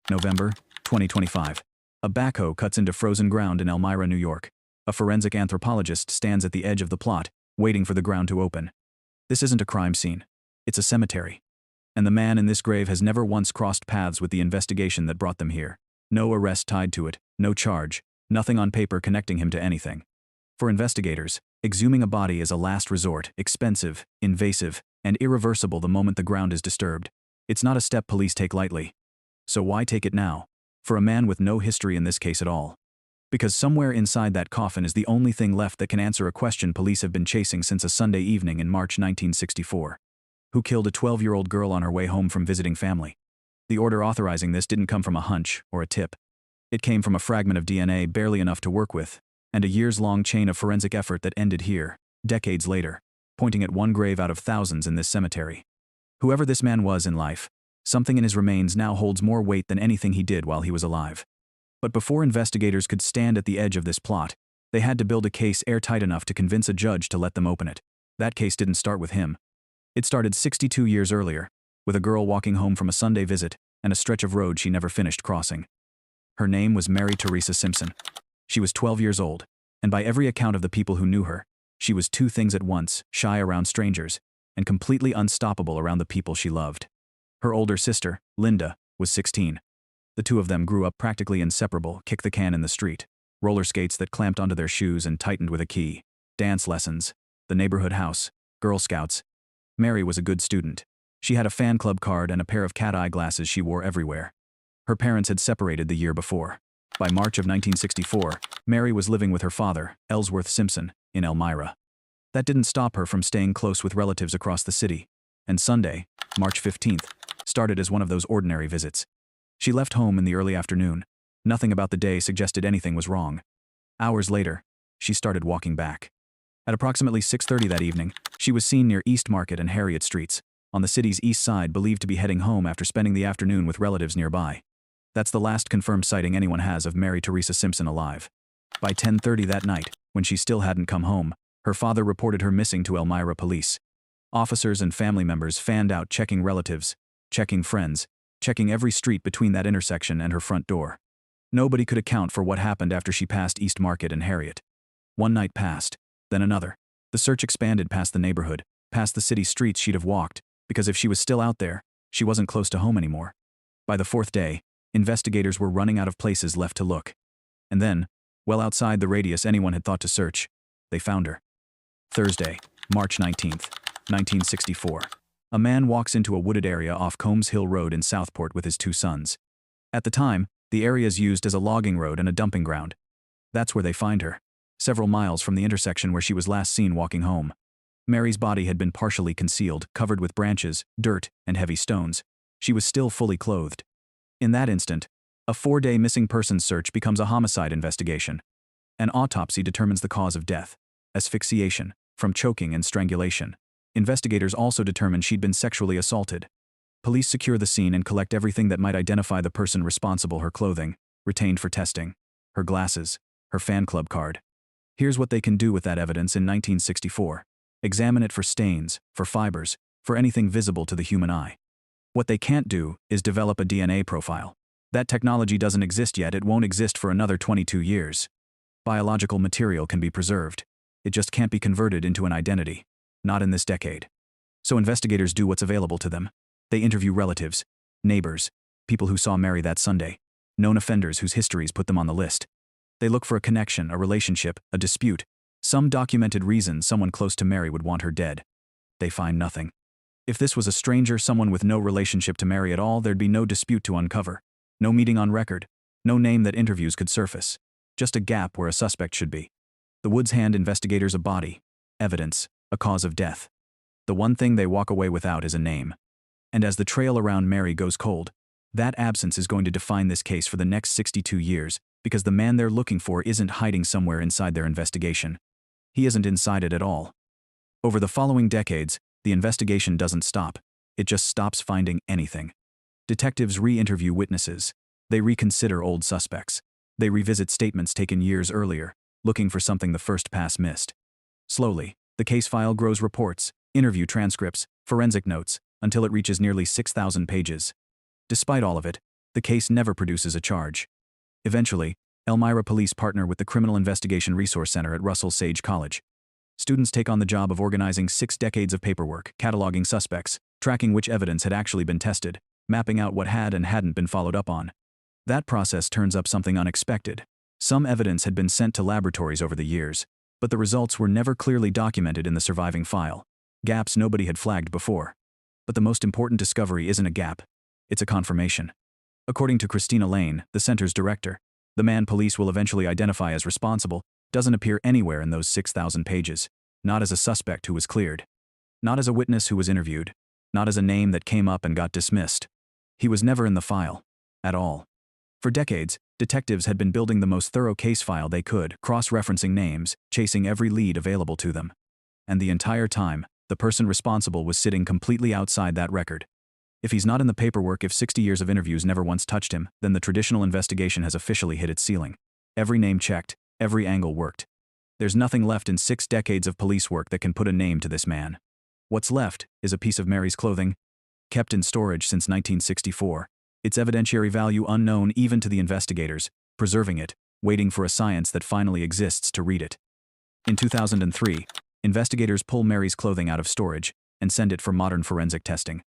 November, 2025. A backhoe cuts into frozen ground in Elmira, New York. A forensic anthropologist stands at the edge of the plot, waiting for the ground to open. This isn't a crime scene. It's a cemetery. And the man in this grave has never once crossed paths with the investigation that brought them here. No arrest tied to it, no charge, nothing on paper connecting him to anything. For investigators, exhuming a body is a last resort, expensive, invasive, and irreversible the moment the ground is disturbed. It's not a step police take lightly. So why take it now? For a man with no history in this case at all. Because somewhere inside that coffin is the only thing left that can answer a question police have been chasing since a Sunday evening in March 1964. Who killed a 12-year-old girl on her way home from visiting family? The order authorizing this didn't come from a hunch or a tip. It came from a fragment of DNA barely enough to work with, and a years-long chain of forensic effort that ended here, decades later, pointing at one grave out of thousands in this cemetery. Whoever this man was in life, something in his remains now holds more weight than anything he did while he was alive. But before investigators could stand at the edge of this plot, they had to build a case airtight enough to convince a judge to let them open it. That case didn't start with him. It started 62 years earlier, with a girl walking home from a Sunday visit and a stretch of road she never finished crossing. Her name was Mary Theresa Simpson. She was 12 years old, and by every account of the people who knew her, she was two things at once: shy around strangers, and completely unstoppable around the people she loved. Her older sister, Linda, was 16. The two of them grew up practically inseparable, kick the can in the street, roller skates that clamped onto their shoes and tightened with a key, dance lessons, the neighborhood house, Girl Scouts. Mary was a good student. She had a fan club card and a pair of cat-eye glasses she wore everywhere. Her parents had separated the year before. By March of 1964, Mary was living with her father, Ellsworth Simpson, in Elmira. That didn't stop her from staying close with relatives across the city, and Sunday, March 15th, started as one of those ordinary visits. She left home in the early afternoon. Nothing about the day suggested anything was wrong. Hours later, she started walking back. At approximately 6:30 that evening, she was seen near East Market and Harriet Streets, on the city's east side, believed to be heading home after spending the afternoon with relatives nearby. That's the last confirmed sighting anyone has of Mary Theresa Simpson alive. By 10:30 that night, when she still hadn't come home, her father reported her missing to Elmira police. Officers and family members fanned out, checking relatives, checking friends, checking every street between that intersection and her front door. Nobody could account for what happened after she passed East Market and Harriet. One night passed, then another. The search expanded past the neighborhood, past the city streets she'd have walked, because if she was still out there, she wasn't close to home anymore. By the fourth day, investigators were running out of places left to look. And then, well outside the radius anyone had thought to search, they found her. Thursday, March 19th, 1964. A man walks into a wooded area off Combs Hill Road in Southport with his two sons. At the time, the area is used as a logging road and a dumping ground. That's where they find her, several miles from the intersection where she was last seen walking home. Mary's body had been partially concealed, covered with branches, dirt, and heavy stones. She was still fully clothed. In that instant, a 4-day missing persons search becomes a homicide investigation. An autopsy determines the cause of death: asphyxiation, from choking and strangulation. Investigators also determined she'd been sexually assaulted. Police secure the scene and collect everything that might identify the person responsible: her clothing, retained for testing, her glasses, her fan club card. Here's what they can do with that evidence in 1964. Examine it for stains, for fibers, for anything visible to the human eye. What they can't do is develop a DNA profile. That technology doesn't exist yet. It won't exist for another 22 years. Biological material can be preserved. It just can't be converted into an identity. Not in this decade. So investigators do what's available to them. They interview relatives, neighbors, people who saw Mary that Sunday, known offenders whose histories put them on the list. They look for a connection, a relationship, a dispute, some documented reason someone close to Mary would want her dead. They find nothing. If this was a stranger, someone with no relationship to Mary at all, there'd be no dispute to uncover. No meeting on record. No name that interviews could surface. Just a gap where a suspect should be. The woods hand investigators a body, evidence, a cause of death. The one thing they walk away without is a name. And as the trail around Mary goes cold, that absence is going to define this case for the next 62 years, because the man they're looking for isn't hiding somewhere inside their investigation. He isn't inside it at all. Over the following decades, the investigation doesn't stop. It just stops finding anything. Detectives re-interview witnesses. They reconsider old suspects. They revisit statements taken years earlier, looking for something the first pass missed. Slowly, the case file grows: reports, interview transcripts, forensic notes, until it reaches nearly 6,000 pages. Despite all of it, The case never produces a charge. Eventually, Elmira police partner with the Criminal Investigation Resource Center at Russell Sage College. Students take on the job of organizing 6 decades of paperwork, cataloging suspects, tracking which evidence had actually been tested, mapping out what had and hadn't been followed up on. That process turns up something unexpected. Some evidence had been sent to laboratories over the years, but the results were never clearly documented in the surviving file. Gaps nobody had flagged before. But the most important discovery isn't a gap. It's a confirmation. According to Christina Lane, the center's director, the man police will eventually identify as responsible doesn't appear anywhere in those 6,000 pages. Not as a suspect who was cleared. Not as a witness who was interviewed. Not as a name that came up and got dismissed. He was never in the file. At all. For decades, detectives had been building the most thorough case file they could, cross-referencing names, chasing every lead available to them. And the entire time, the person responsible was sitting completely outside that record. If he's not in the paperwork, if 60 years of interviews never once touched him, then the traditional investigation has officially hit its ceiling. Every name checked, every angle worked. There's nothing left in 6 decades of police work that can put a name to this man. What's left is a piece of Mary's clothing, kept in storage since 1964, its evidentiary value unknown even to the investigators, preserving it, waiting for a science that finally exists to read it. In 2003, investigators pull Mary's clothing out of storage and send it for modern forensic testing.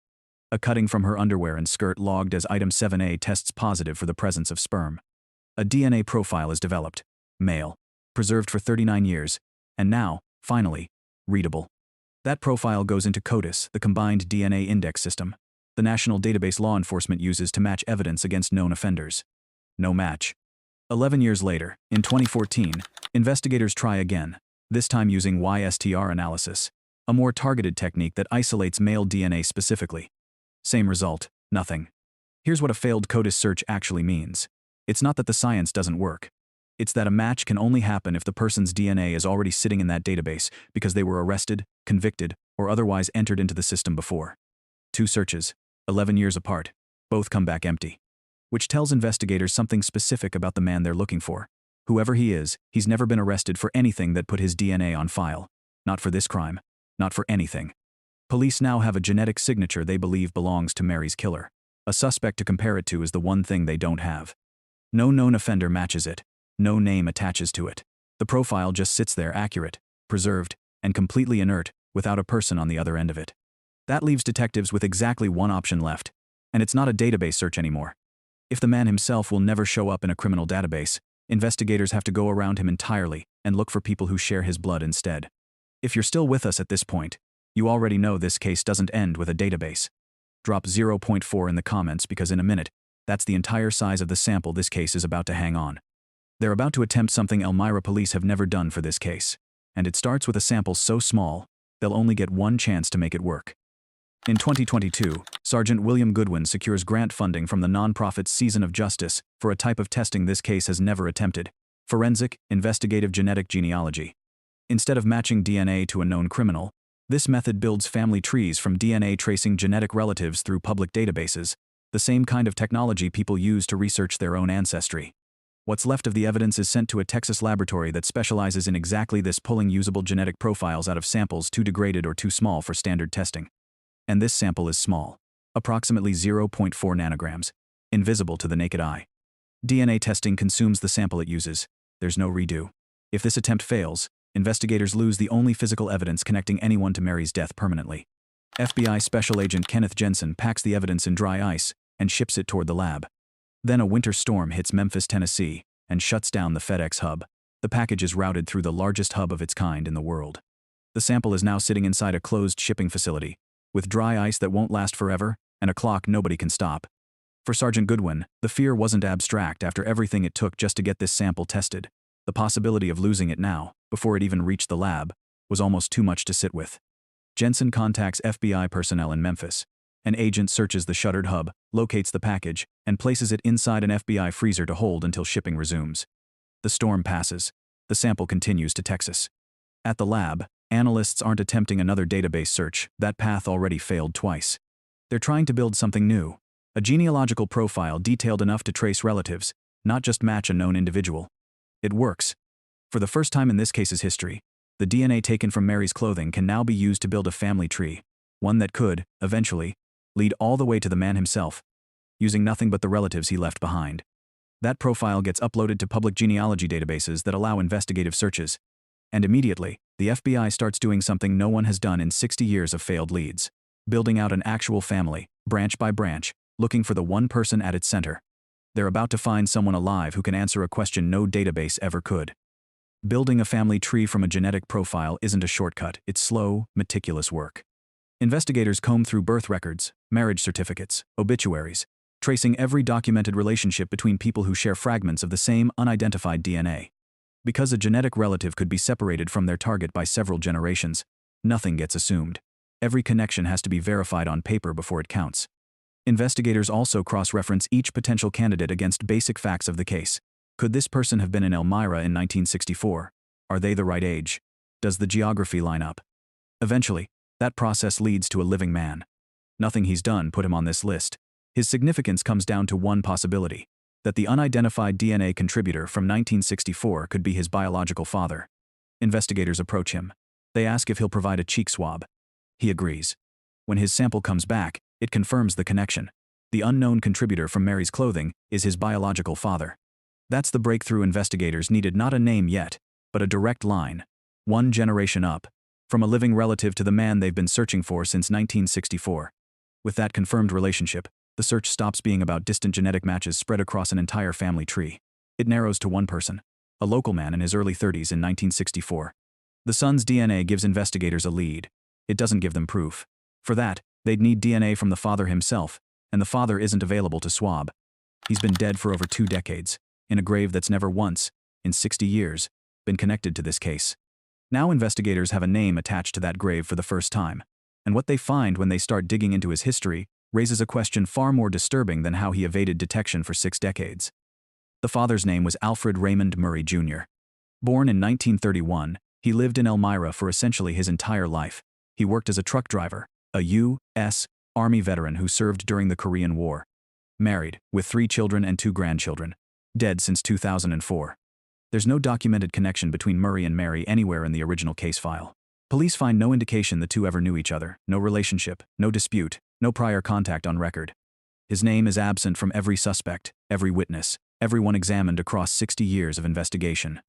A cutting from her underwear and skirt logged as item 7A tests positive for the presence of sperm. A DNA profile is developed, male, preserved for 39 years, and now, finally, readable. That profile goes into CODIS, the Combined DNA Index System, the national database law enforcement uses to match evidence against known offenders. No match. 11 years later, in 2014, investigators try again, this time using YSTR analysis, a more targeted technique that isolates male DNA specifically. Same result, nothing. Here's what a failed CODIS search actually means. It's not that the science doesn't work. It's that a match can only happen if the person's DNA is already sitting in that database because they were arrested, convicted, or otherwise entered into the system before. 2 searches, 11 years apart, both come back empty. Which tells investigators something specific about the man they're looking for. Whoever he is, he's never been arrested for anything that put his DNA on file. Not for this crime. Not for anything. Police now have a genetic signature they believe belongs to Mary's killer. A suspect to compare it to is the one thing they don't have. No known offender matches it. No name attaches to it. The profile just sits there accurate, preserved, and completely inert, without a person on the other end of it. That leaves detectives with exactly one option left. And it's not a database search anymore. If the man himself will never show up in a criminal database, investigators have to go around him entirely and look for people who share his blood instead. If you're still with us at this point, you already know this case doesn't end with a database. Drop 0.4 in the comments because in a minute, that's the entire size of the sample this case is about to hang on. They're about to attempt something Elmira police have never done for this case. And it starts with a sample so small, they'll only get one chance to make it work. In 2022, Sergeant William Goodwin secures grant funding from the nonprofit Season of Justice for a type of testing this case has never attempted: forensic, investigative genetic genealogy. Instead of matching DNA to a known criminal, this method builds family trees from DNA tracing genetic relatives through public databases, the same kind of technology people use to research their own ancestry. What's left of the evidence is sent to a Texas laboratory that specializes in exactly this, pulling usable genetic profiles out of samples too degraded or too small for standard testing. And this sample is small, approximately 0.4 nanograms, invisible to the naked eye. DNA testing consumes the sample it uses. There's no redo. If this attempt fails, investigators lose the only physical evidence connecting anyone to Mary's death permanently. FBI Special Agent Kenneth Jensen packs the evidence in dry ice and ships it toward the lab. Then a winter storm hits Memphis, Tennessee, and shuts down the FedEx hub. The package is routed through the largest hub of its kind in the world. The sample is now sitting inside a closed shipping facility, with dry ice that won't last forever, and a clock nobody can stop. For Sergeant Goodwin, the fear wasn't abstract after everything it took just to get this sample tested. The possibility of losing it now, before it even reached the lab, was almost too much to sit with. Jensen contacts FBI personnel in Memphis. An agent searches the shuttered hub, locates the package, and places it inside an FBI freezer to hold until shipping resumes. The storm passes. The sample continues to Texas. At the lab, analysts aren't attempting another database search. That path already failed twice. They're trying to build something new. A genealogical profile detailed enough to trace relatives, not just match a known individual. It works. For the first time in this case's history, the DNA taken from Mary's clothing can now be used to build a family tree, one that could, eventually, lead all the way to the man himself. using nothing but the relatives he left behind. That profile gets uploaded to public genealogy databases that allow investigative searches. And immediately, the FBI starts doing something no one has done in 60 years of failed leads. Building out an actual family, branch by branch, looking for the one person at its center. They're about to find someone alive who can answer a question no database ever could. Building a family tree from a genetic profile isn't a shortcut, it's slow, meticulous work. Investigators comb through birth records, marriage certificates, obituaries, tracing every documented relationship between people who share fragments of the same unidentified DNA. Because a genetic relative could be separated from their target by several generations, nothing gets assumed. Every connection has to be verified on paper before it counts. Investigators also cross-reference each potential candidate against basic facts of the case. Could this person have been in Elmira in 1964? Are they the right age? Does the geography line up? Eventually, that process leads to a living man. Nothing he's done put him on this list. His significance comes down to one possibility, that the unidentified DNA contributor from 1964 could be his biological father. Investigators approach him. They ask if he'll provide a cheek swab. He agrees. When his sample comes back, it confirms the connection. The unknown contributor from Mary's clothing is his biological father. That's the breakthrough investigators needed, not a name yet, but a direct line. One generation up, from a living relative to the man they've been searching for since 1964. With that confirmed relationship, the search stops being about distant genetic matches spread across an entire family tree. It narrows to one person, a local man in his early 30s in 1964. The son's DNA gives investigators a lead. It doesn't give them proof. For that, they'd need DNA from the father himself, and the father isn't available to swab. He's been dead for over 2 decades, in a grave that's never once, in 60 years, been connected to this case. Now investigators have a name attached to that grave for the first time, and what they find when they start digging into his history raises a question far more disturbing than how he evaded detection for 6 decades. The father's name was Alfred Raymond Murray Jr. Born in 1931, he lived in Elmira for essentially his entire life. He worked as a truck driver, a U.S. Army veteran who served during the Korean War. Married, with 3 children and 2 grandchildren. Dead since 2004. There's no documented connection between Murray and Mary anywhere in the original case file. Police find no indication the two ever knew each other, no relationship, no dispute, no prior contact on record. His name is absent from every suspect, every witness, everyone examined across 60 years of investigation.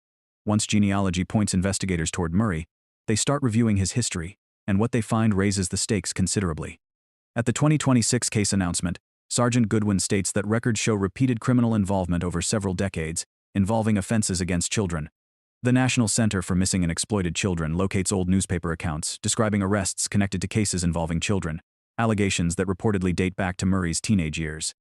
Once genealogy points investigators toward Murray, they start reviewing his history, and what they find raises the stakes considerably. At the 2026 case announcement, Sergeant Goodwin states that records show repeated criminal involvement over several decades, involving offenses against children. The National Center for Missing and Exploited Children locates old newspaper accounts describing arrests connected to cases involving children, allegations that reportedly date back to Murray's teenage years.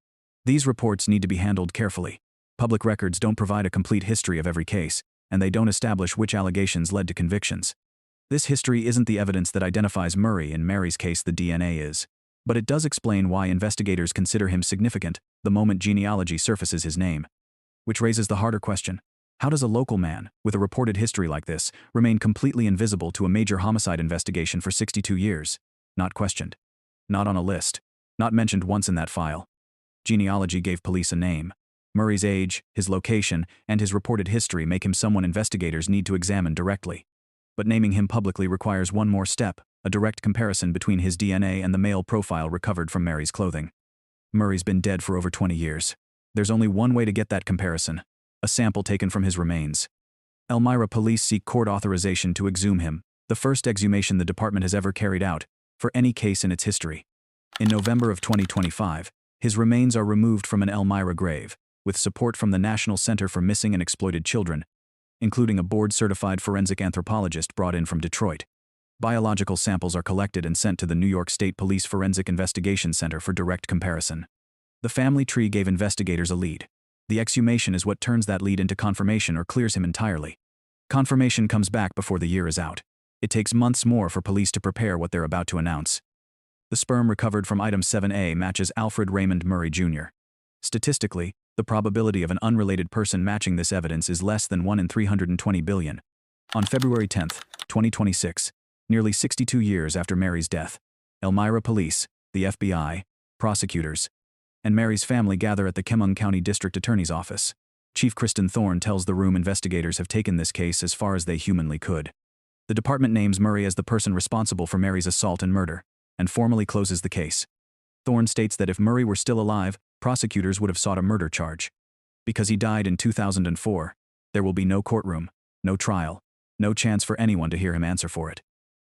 These reports need to be handled carefully. Public records don't provide a complete history of every case, and they don't establish which allegations led to convictions. This history isn't the evidence that identifies Murray. In Mary's case, the DNA is. But it does explain why investigators consider him significant the moment genealogy surfaces his name. Which raises the harder question: how does a local man, with a reported history like this, remain completely invisible to a major homicide investigation for 62 years? Not questioned. Not on a list. Not mentioned once in that file. Genealogy gave police a name. Murray's age, his location, and his reported history make him someone investigators need to examine directly. But naming him publicly requires one more step: a direct comparison between his DNA and the male profile recovered from Mary's clothing. Murray's been dead for over 20 years. There's only one way to get that comparison: a sample taken from his remains. Elmira police seek court authorization to exhume him, the first exhumation the department has ever carried out, for any case in its history. In November of 2025, his remains are removed from an Elmira grave, with support from the National Center for Missing and Exploited Children, including a board-certified forensic anthropologist brought in from Detroit. Biological samples are collected and sent to the New York State Police Forensic Investigation Center for direct comparison. The family tree gave investigators a lead. The exhumation is what turns that lead into confirmation or clears him entirely. Confirmation comes back before the year is out. It takes months more for police to prepare what they're about to announce. The sperm recovered from item 7A matches Alfred Raymond Murray Jr. Statistically, the probability of an unrelated person matching this evidence is less than 1 in 320 billion. On February 10, 2026, nearly 62 years after Mary's death, Elmira police, the FBI, prosecutors, and Mary's family gather at the Chemung County District Attorney's office. Chief Kristen Thorne tells the room investigators have taken this case as far as they humanly could. The department names Murray as the person responsible for Mary's assault and murder, and formally closes the case. Thorne states that if Murray were still alive, prosecutors would have sought a murder charge. Because he died in 2004, there will be no courtroom, no trial, no chance for anyone to hear him answer for it.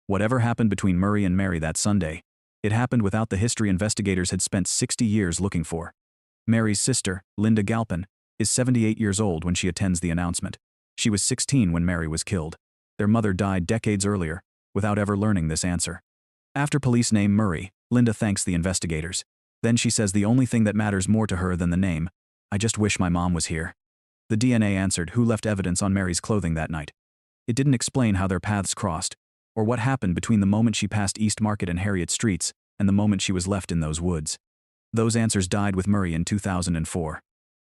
Whatever happened between Murray and Mary that Sunday, it happened without the history investigators had spent 60 years looking for. Mary's sister, Linda Galpin, is 78 years old when she attends the announcement. She was 16 when Mary was killed. Their mother died decades earlier, without ever learning this answer. After police name Murray, Linda thanks the investigators. Then she says the only thing that matters more to her than the name, "I just wish my mom was here." The DNA answered who left evidence on Mary's clothing that night. It didn't explain how their paths crossed, or what happened between the moment she passed East Market and Harriet Streets and the moment she was left in those woods. Those answers died with Murray in 2004.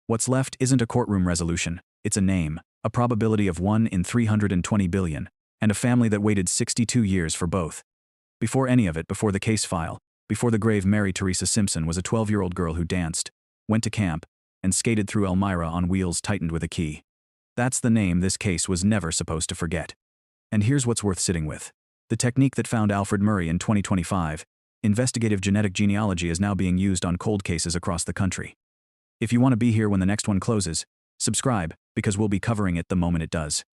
What's left isn't a courtroom resolution, it's a name, a probability of 1 in 320 billion, and a family that waited 62 years for both. Before any of it, before the case file, before the grave, Mary Theresa Simpson was a 12-year-old girl who danced, went to camp, and skated through Elmira on wheels tightened with a key. That's the name this case was never supposed to forget. And here's what's worth sitting with. The technique that found Alfred Murray in 2025, investigative genetic genealogy, is now being used on cold cases across the country. If you want to be here when the next one closes, subscribe, because we'll be covering it the moment it does.